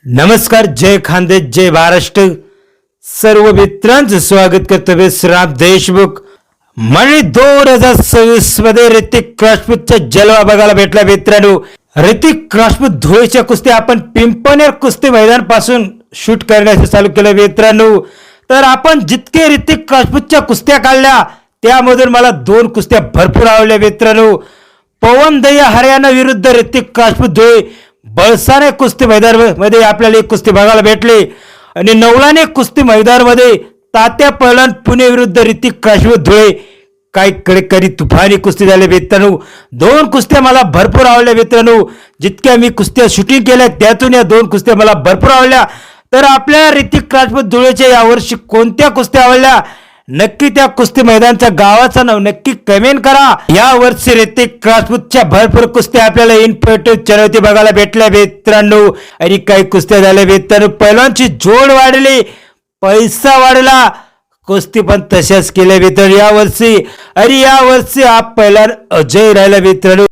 नमस्कार, जय खानदेश, जय महाराष्ट्र. सर्व मित्रांचं स्वागत करतो मी श्राम देशमुख. म्हणजे 2026 मध्ये ऋतिक राजपूतचा जलवा बघायला भेटला मित्रांनो. ऋतिक राजपूत धुळेच्या कुस्त्या आपण पिंपनेर कुस्ती मैदान पासून शूट करण्याचं चालू केलं मित्रांनो. तर आपण जितके ऋतिक राजपूतच्या कुस्त्या काढल्या त्यामधून मला 2 कुस्त्या भरपूर आवडल्या मित्रांनो. पवन दया हरियाणा विरुद्ध ऋतिक राजपूत धुळे बळसाने कुस्ती मैदान मध्ये आपल्याला एक कुस्ती बघायला भेटली. आणि नवलाने कुस्ती मैदान मध्ये तात्या पहलवान पुणे विरुद्ध ऋतिक राजपूत धुळे काय कधी तुफानी कुस्ती झाली मित्रांनो. 2 कुस्त्या मला भरपूर आवडल्या मित्रांनो. जितक्या मी कुस्त्या शूटिंग केल्या त्यातून या 2 कुस्त्या मला भरपूर आवडल्या. तर आपल्या ऋतिक राजपूत धुळेच्या यावर्षी कोणत्या कुस्त्या आवडल्या नक्की त्या कुस्ती मैदानच्या गावाचं नाव नक्की कमेंट करा. या वर्षी ऋतिक राजपूतच्या भरपूर कुस्त्या आपल्याला इन्फॉर्मेटिव्ह चॅनलवरती बघायला भेटल्या मित्रांनो. आणि काही कुस्त्या झाल्या मित्रांनो. पहिलवानची जोड वाढली, पैसा वाढला, कुस्ती पण तशाच केल्या मित्रांनो. या वर्षी हा पहिलवान अजय राहिला मित्रांनो.